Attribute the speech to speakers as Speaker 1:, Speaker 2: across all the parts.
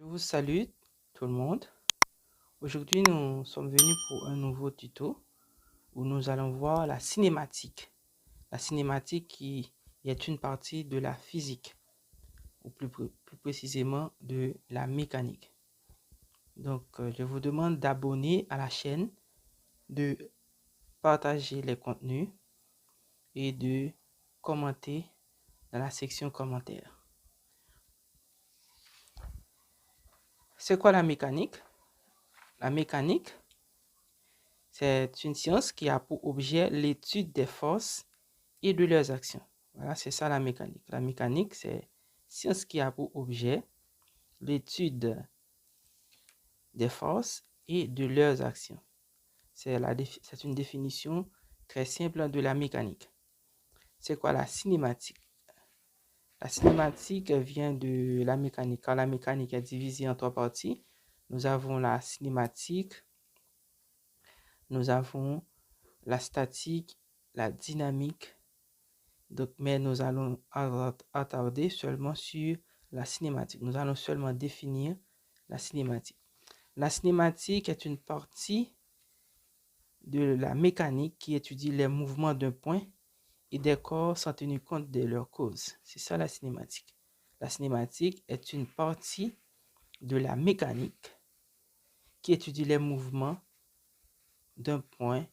Speaker 1: Je vous salue tout le monde. Aujourd'hui, nous sommes venus pour un nouveau tuto où nous allons voir la cinématique. La cinématique qui est une partie de la physique, ou plus précisément de la mécanique. Donc, je vous demande d'abonner à la chaîne, de partager les contenus et de commenter dans la section commentaires. C'est quoi la mécanique? La mécanique, c'est une science qui a pour objet l'étude des forces et de leurs actions. Voilà, c'est ça la mécanique. La mécanique, c'est une science qui a pour objet l'étude des forces et de leurs actions. C'est une définition très simple de la mécanique. C'est quoi la cinématique? La cinématique vient de la mécanique, car la mécanique est divisée en trois parties. Nous avons la cinématique, nous avons la statique, la dynamique. Donc, mais nous allons attarder seulement sur la cinématique. Nous allons seulement définir la cinématique. La cinématique est une partie de la mécanique qui étudie les mouvements d'un point et des corps sans tenir compte de leur cause. C'est ça la cinématique. La cinématique est une partie de la mécanique qui étudie les mouvements d'un point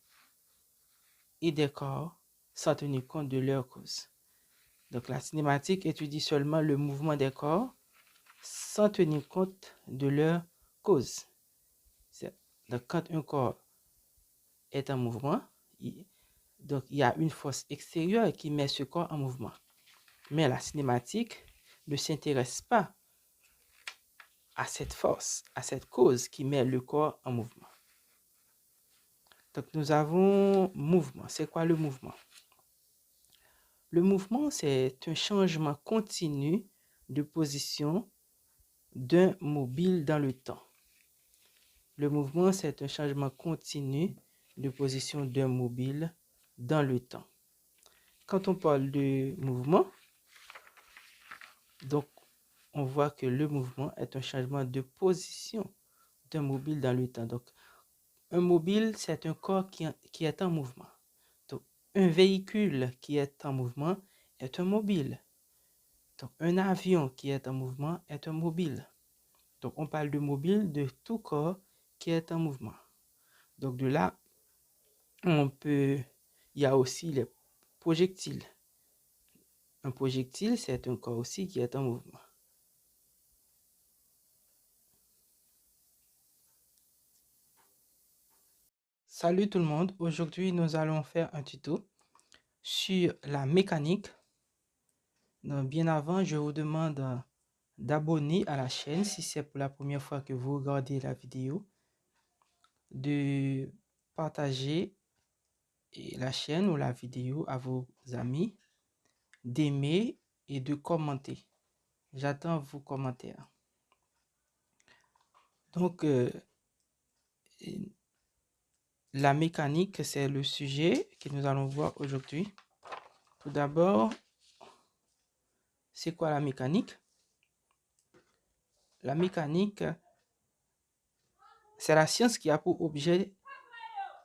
Speaker 1: et des corps sans tenir compte de leur cause. Donc la cinématique étudie seulement le mouvement des corps sans tenir compte de leur cause. Donc quand un corps est en mouvement, donc il y a une force extérieure qui met ce corps en mouvement. Mais la cinématique ne s'intéresse pas à cette force, à cette cause qui met le corps en mouvement. Donc nous avons mouvement. C'est quoi le mouvement? Le mouvement, c'est un changement continu de position d'un mobile dans le temps. Le mouvement, c'est un changement continu de position d'un mobile dans le temps. Quand on parle de mouvement, donc on voit que le mouvement est un changement de position d'un mobile dans le temps. Donc, un mobile, c'est un corps qui est en mouvement. Donc, un véhicule qui est en mouvement est un mobile. Donc, un avion qui est en mouvement est un mobile. Donc, on parle de mobile de tout corps qui est en mouvement. Donc, de là, il y a aussi les projectiles. Un projectile, c'est un corps aussi qui est en mouvement. Salut tout le monde, aujourd'hui nous allons faire un tuto sur la mécanique. Donc, bien avant, je vous demande d'abonner à la chaîne si c'est pour la première fois que vous regardez la vidéo, de partager la chaîne ou la vidéo à vos amis, d'aimer et de commenter. J'attends vos commentaires. Donc, la mécanique, c'est le sujet que nous allons voir aujourd'hui. Tout d'abord, c'est quoi la mécanique? La mécanique, c'est la science qui a pour objet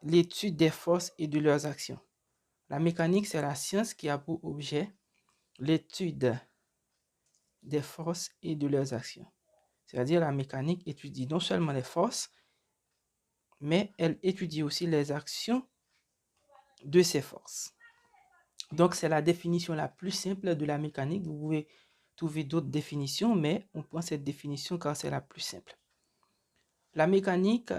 Speaker 1: l'étude des forces et de leurs actions. La mécanique, c'est la science qui a pour objet l'étude des forces et de leurs actions. C'est-à-dire la mécanique étudie non seulement les forces, mais elle étudie aussi les actions de ces forces. Donc, c'est la définition la plus simple de la mécanique. Vous pouvez trouver d'autres définitions, mais on prend cette définition car c'est la plus simple. La mécanique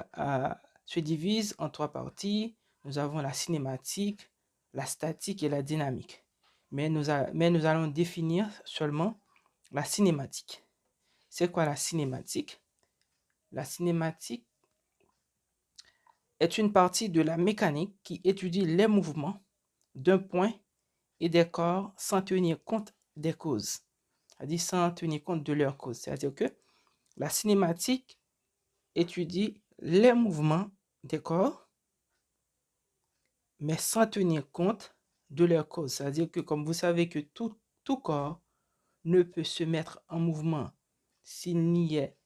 Speaker 1: se divise en trois parties. Nous avons la cinématique, la statique et la dynamique. Mais nous allons définir seulement la cinématique. C'est quoi la cinématique? La cinématique est une partie de la mécanique qui étudie les mouvements d'un point et des corps sans tenir compte des causes. C'est-à-dire sans tenir compte de leurs causes. C'est-à-dire que la cinématique étudie les mouvements des corps, mais sans tenir compte de leur cause. C'est-à-dire que comme vous savez que tout corps ne peut se mettre en mouvement s'il n'y est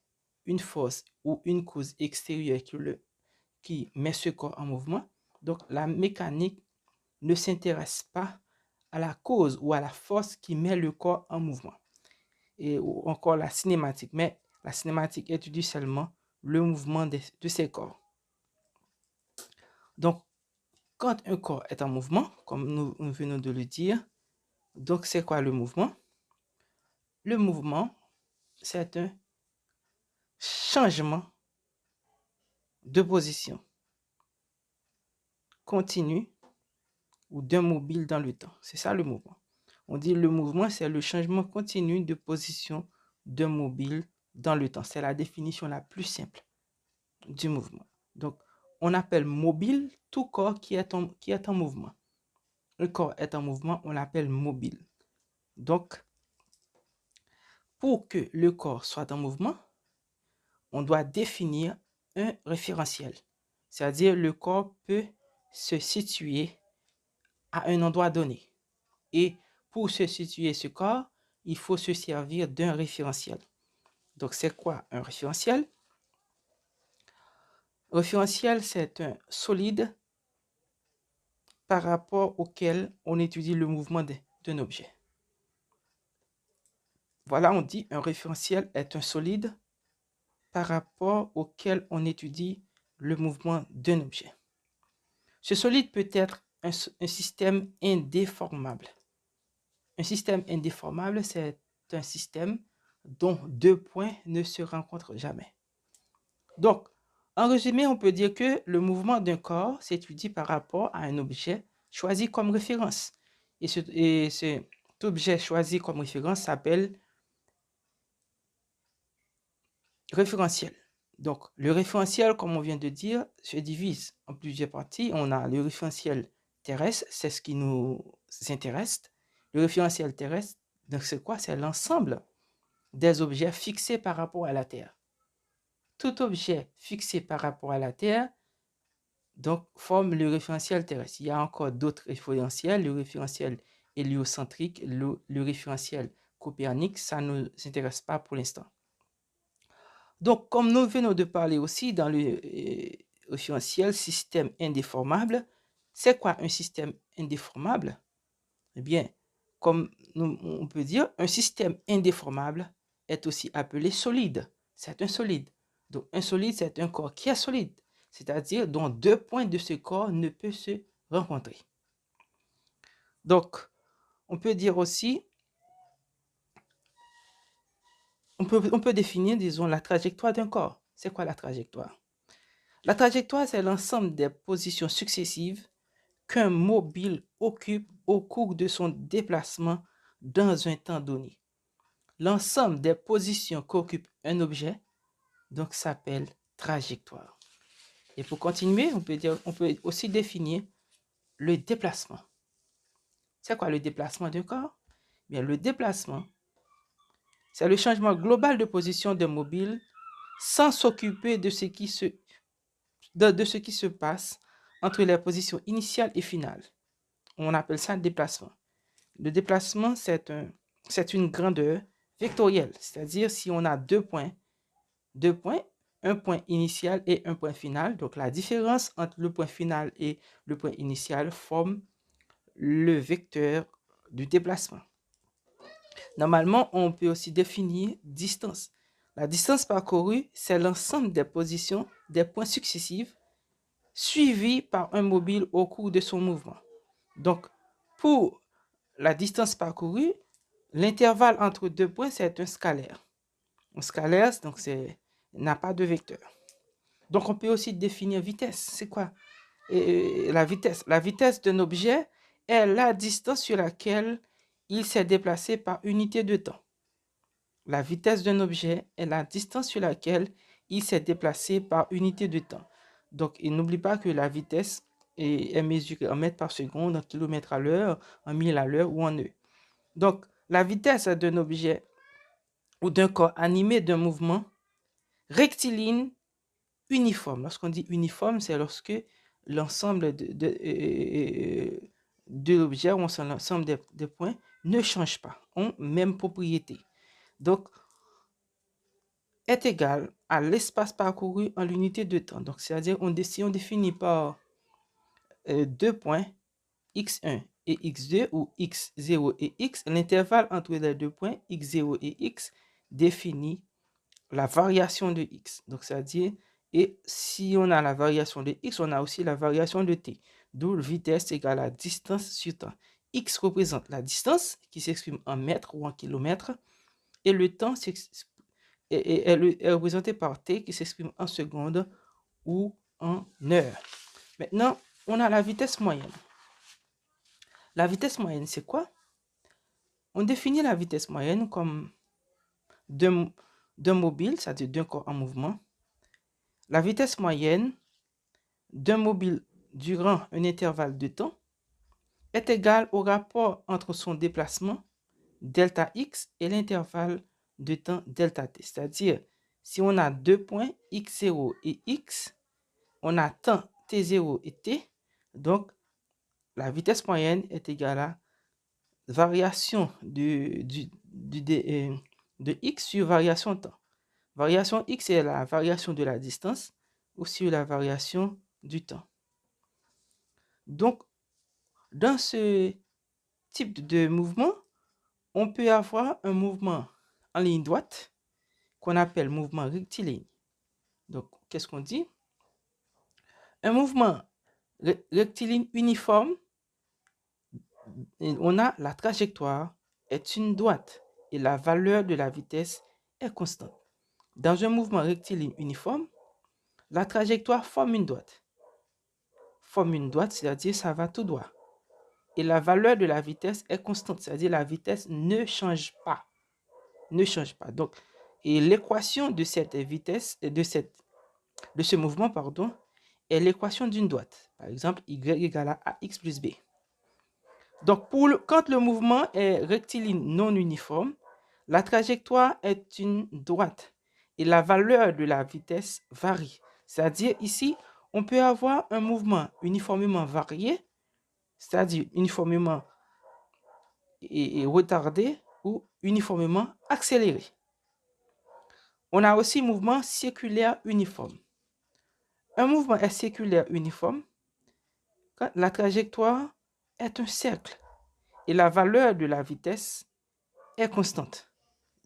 Speaker 1: une force ou une cause extérieure qui met ce corps en mouvement. Donc, la mécanique ne s'intéresse pas à la cause ou à la force qui met le corps en mouvement. Ou encore la cinématique. Mais la cinématique étudie seulement le mouvement de ces corps. Donc, quand un corps est en mouvement, comme nous venons de le dire, donc c'est quoi le mouvement? Le mouvement, c'est un changement de position continu ou d'un mobile dans le temps. C'est ça le mouvement. On dit le mouvement, c'est le changement continu de position d'un mobile dans le temps. C'est la définition la plus simple du mouvement. Donc, on appelle mobile tout corps qui est en mouvement. Le corps est en mouvement, on l'appelle mobile. Donc, pour que le corps soit en mouvement, on doit définir un référentiel. C'est-à-dire, le corps peut se situer à un endroit donné. Et pour se situer ce corps, il faut se servir d'un référentiel. Donc, c'est quoi un référentiel? Référentiel, c'est un solide par rapport auquel on étudie le mouvement d'un objet. Voilà, on dit un référentiel est un solide par rapport auquel on étudie le mouvement d'un objet. Ce solide peut être un système indéformable. Un système indéformable, c'est un système dont deux points ne se rencontrent jamais. Donc, en résumé, on peut dire que le mouvement d'un corps s'étudie par rapport à un objet choisi comme référence. Et cet objet choisi comme référence s'appelle référentiel. Donc, le référentiel, comme on vient de dire, se divise en plusieurs parties. On a le référentiel terrestre, c'est ce qui nous intéresse. Le référentiel terrestre, donc c'est quoi? C'est l'ensemble des objets fixés par rapport à la Terre. Tout objet fixé par rapport à la Terre, donc, forme le référentiel terrestre. Il y a encore d'autres référentiels, le référentiel héliocentrique, le référentiel copernique, ça ne nous intéresse pas pour l'instant. Donc, comme nous venons de parler aussi dans le référentiel système indéformable, c'est quoi un système indéformable? Eh bien, comme on peut dire, un système indéformable est aussi appelé solide. C'est un solide. Donc, un solide, c'est un corps qui est solide, c'est-à-dire dont deux points de ce corps ne peuvent se rencontrer. Donc, on peut dire aussi, on peut définir, disons, la trajectoire d'un corps. C'est quoi la trajectoire? La trajectoire, c'est l'ensemble des positions successives qu'un mobile occupe au cours de son déplacement dans un temps donné. L'ensemble des positions qu'occupe un objet donc s'appelle trajectoire. Et pour continuer, on peut aussi définir le déplacement. C'est quoi le déplacement d'un corps? Bien, le déplacement, c'est le changement global de position d'un mobile sans s'occuper de ce qui se passe entre les positions initiales et finales. On appelle ça déplacement. Le déplacement, c'est une grandeur vectorielle, c'est-à-dire si on a deux points, un point initial et un point final. Donc, la différence entre le point final et le point initial forme le vecteur du déplacement. Normalement, on peut aussi définir distance. La distance parcourue, c'est l'ensemble des positions des points successifs suivis par un mobile au cours de son mouvement. Donc, pour la distance parcourue, l'intervalle entre deux points, c'est un scalaire. Un scalaire, donc n'a pas de vecteur. Donc, on peut aussi définir vitesse. C'est quoi la vitesse? La vitesse d'un objet est la distance sur laquelle il s'est déplacé par unité de temps. La vitesse d'un objet est la distance sur laquelle il s'est déplacé par unité de temps. Donc, n'oublie pas que la vitesse est mesurée en mètres par seconde, en kilomètres à l'heure, en milles à l'heure ou en nœuds. Donc, la vitesse d'un objet ou d'un corps animé d'un mouvement rectiligne uniforme. Lorsqu'on dit uniforme, c'est lorsque l'ensemble de l'objet ou l'ensemble des points ne change pas, ont même propriété. Donc, est égal à l'espace parcouru en l'unité de temps. Donc, c'est-à-dire, si on définit par deux points, x1 et x2, ou x0 et x, l'intervalle entre les deux points, x0 et x, définit la variation de x. Donc, c'est-à-dire, et si on a la variation de x, on a aussi la variation de t. D'où vitesse égale à distance sur temps. X représente la distance qui s'exprime en mètres ou en kilomètres. Et le temps est représenté par t qui s'exprime en secondes ou en heures. Maintenant, on a la vitesse moyenne. La vitesse moyenne, c'est quoi? On définit la vitesse moyenne comme d'un mobile, c'est-à-dire d'un corps en mouvement. La vitesse moyenne d'un mobile durant un intervalle de temps est égale au rapport entre son déplacement delta x et l'intervalle de temps delta t. C'est-à-dire, si on a deux points x0 et x, on a temps t0 et t, donc la vitesse moyenne est égale à variation de x sur variation temps. Variation x est la variation de la distance ou sur la variation du temps. Donc, dans ce type de mouvement, on peut avoir un mouvement en ligne droite qu'on appelle mouvement rectiligne. Donc, qu'est-ce qu'on dit? Un mouvement rectiligne uniforme, on a la trajectoire est une droite et la valeur de la vitesse est constante. Dans un mouvement rectiligne uniforme, la trajectoire forme une droite. Forme une droite, c'est-à-dire ça va tout droit. Et la valeur de la vitesse est constante, c'est-à-dire la vitesse ne change pas. Ne change pas. Donc, et l'équation de cette vitesse, de ce mouvement, pardon, est l'équation d'une droite. Par exemple, y égale à ax plus b. Donc, quand le mouvement est rectiligne non uniforme, la trajectoire est une droite et la valeur de la vitesse varie. C'est-à-dire, ici, on peut avoir un mouvement uniformément varié, c'est-à-dire uniformément et retardé ou uniformément accéléré. On a aussi mouvement circulaire uniforme. Un mouvement est circulaire uniforme quand la trajectoire est un cercle et la valeur de la vitesse est constante.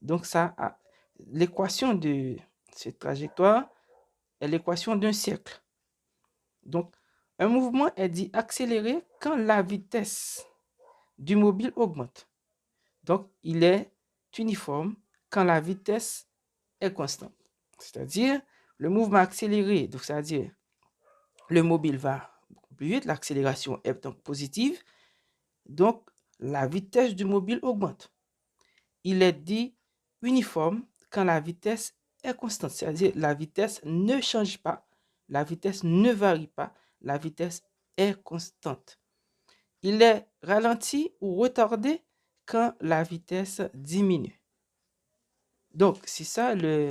Speaker 1: Donc, l'équation de cette trajectoire est l'équation d'un cercle. Donc, un mouvement est dit accéléré quand la vitesse du mobile augmente. Donc, il est uniforme quand la vitesse est constante. C'est-à-dire, le mouvement accéléré, donc c'est-à-dire le mobile va beaucoup plus vite, l'accélération est donc positive, donc la vitesse du mobile augmente. Il est dit uniforme quand la vitesse est constante, c'est-à-dire la vitesse ne change pas, la vitesse ne varie pas, la vitesse est constante. Il est ralenti ou retardé quand la vitesse diminue. Donc, c'est ça le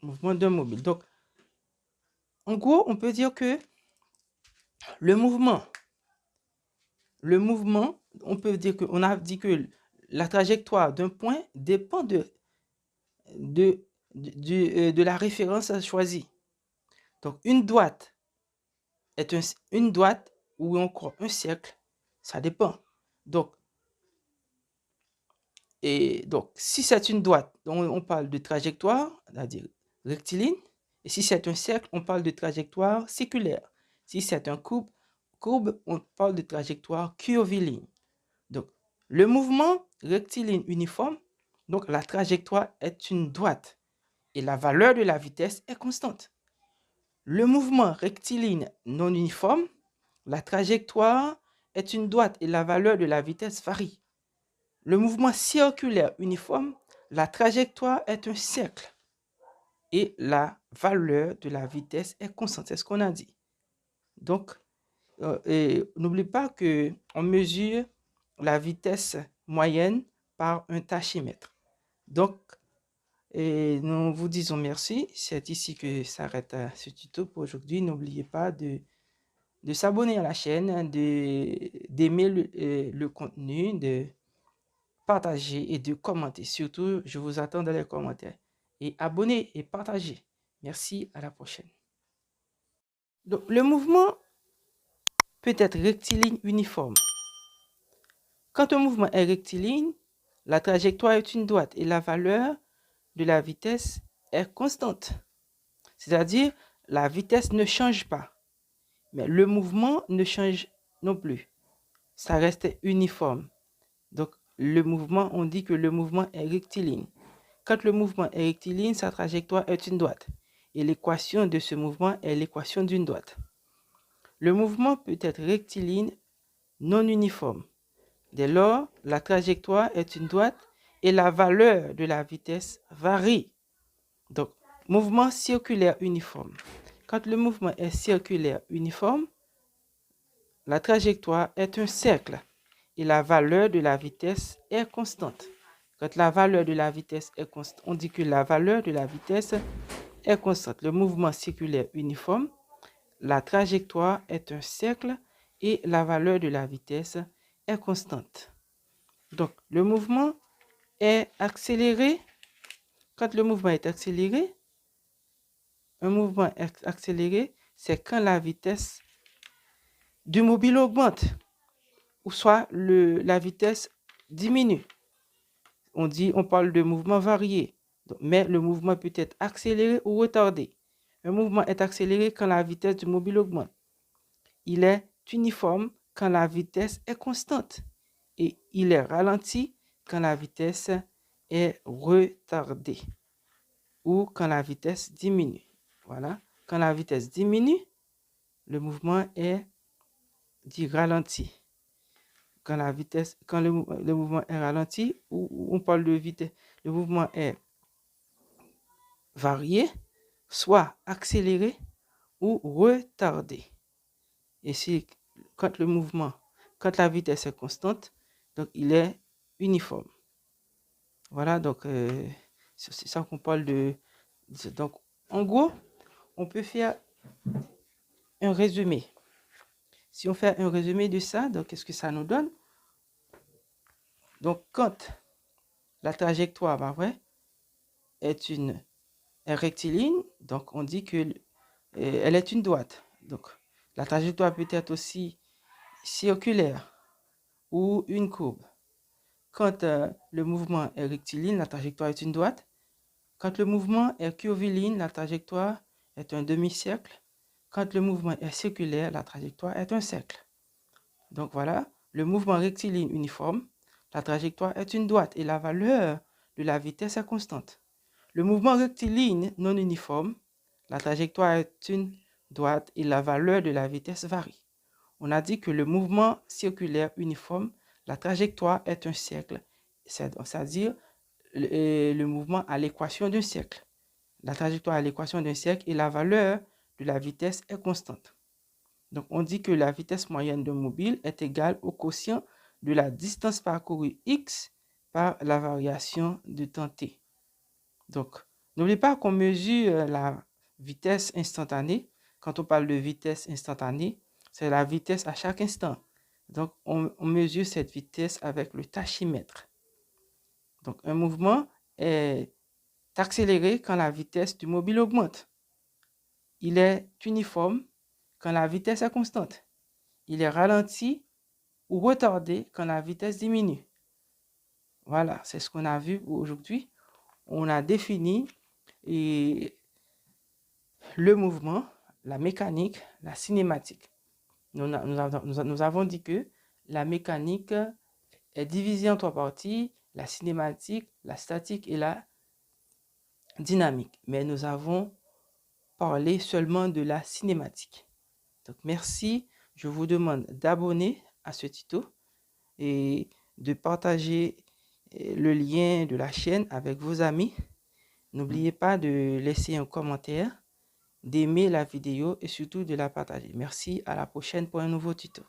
Speaker 1: mouvement d'un mobile. Donc, en gros, on peut dire que le mouvement, on peut dire qu'on a dit que la trajectoire d'un point dépend de la référence choisie. Donc, une droite est une droite ou encore un cercle, ça dépend. Donc, si c'est une droite, on parle de trajectoire, c'est-à-dire rectiligne. Et si c'est un cercle, on parle de trajectoire circulaire. Si c'est un courbe, on parle de trajectoire curviligne. Donc, le mouvement rectiligne uniforme, donc la trajectoire est une droite et la valeur de la vitesse est constante. Le mouvement rectiligne non uniforme, la trajectoire est une droite et la valeur de la vitesse varie. Le mouvement circulaire uniforme, la trajectoire est un cercle et la valeur de la vitesse est constante. C'est ce qu'on a dit. Donc, n'oublie pas qu'on mesure la vitesse moyenne par un tachymètre. Donc, nous vous disons merci. C'est ici que s'arrête ce tuto pour aujourd'hui. N'oubliez pas de s'abonner à la chaîne, d'aimer le contenu, de partager et de commenter. Surtout, je vous attends dans les commentaires. et abonner et partager. Merci, à la prochaine. Donc, le mouvement peut être rectiligne uniforme. Quand un mouvement est rectiligne, la trajectoire est une droite et la valeur de la vitesse est constante. C'est-à-dire, la vitesse ne change pas, mais le mouvement ne change non plus. Ça reste uniforme. Donc, le mouvement, on dit que le mouvement est rectiligne. Quand le mouvement est rectiligne, sa trajectoire est une droite. Et l'équation de ce mouvement est l'équation d'une droite. Le mouvement peut être rectiligne non uniforme. Dès lors, la trajectoire est une droite et la valeur de la vitesse varie. Donc, mouvement circulaire uniforme. Quand le mouvement est circulaire uniforme, la trajectoire est un cercle et la valeur de la vitesse est constante. Quand la valeur de la vitesse est constante, on dit que la valeur de la vitesse est constante. Le mouvement circulaire uniforme, la trajectoire est un cercle et la valeur de la vitesse est constante. Donc, le mouvement est accéléré. Quand le mouvement est accéléré, un mouvement accéléré, c'est quand la vitesse du mobile augmente, ou soit la vitesse diminue. On parle de mouvement varié, mais le mouvement peut être accéléré ou retardé. Un mouvement est accéléré quand la vitesse du mobile augmente. Il est uniforme quand la vitesse est constante. Et il est ralenti quand la vitesse est retardée ou quand la vitesse diminue. Voilà. Quand la vitesse diminue, le mouvement est dit ralenti. Quand le mouvement est ralenti, ou on parle de vitesse, le mouvement est varié, soit accéléré ou retardé. Et quand la vitesse est constante, donc il est uniforme. Voilà, donc c'est ça qu'on parle de. Donc, en gros, on peut faire un résumé. Si on fait un résumé de ça, donc qu'est-ce que ça nous donne? Donc, quand la trajectoire est rectiligne, donc on dit que elle est une droite. Donc, la trajectoire peut être aussi circulaire ou une courbe. Quand le mouvement est rectiligne, la trajectoire est une droite. Quand le mouvement est curviligne, la trajectoire est un demi-cercle. Quand le mouvement est circulaire, la trajectoire est un cercle. Donc voilà, le mouvement rectiligne uniforme, la trajectoire est une droite et la valeur de la vitesse est constante. Le mouvement rectiligne non uniforme, la trajectoire est une droite et la valeur de la vitesse varie. On a dit que le mouvement circulaire uniforme, la trajectoire est un cercle, c'est-à-dire le mouvement à l'équation d'un cercle. La trajectoire à l'équation d'un cercle et la valeur de la vitesse est constante. Donc, on dit que la vitesse moyenne d'un mobile est égale au quotient de la distance parcourue x par la variation de temps t. Donc, n'oubliez pas qu'on mesure la vitesse instantanée. Quand on parle de vitesse instantanée, c'est la vitesse à chaque instant. Donc, on mesure cette vitesse avec le tachymètre. Donc, un mouvement est accéléré quand la vitesse du mobile augmente. Il est uniforme quand la vitesse est constante. Il est ralenti ou retardé quand la vitesse diminue. Voilà, c'est ce qu'on a vu aujourd'hui. On a défini le mouvement, la mécanique, la cinématique. Nous avons dit que la mécanique est divisée en 3 parties, la cinématique, la statique et la dynamique. Mais nous avons parlé seulement de la cinématique. Donc, merci. Je vous demande d'abonner à ce tuto et de partager le lien de la chaîne avec vos amis. N'oubliez pas de laisser un commentaire, d'aimer la vidéo et surtout de la partager. Merci, à la prochaine pour un nouveau tuto.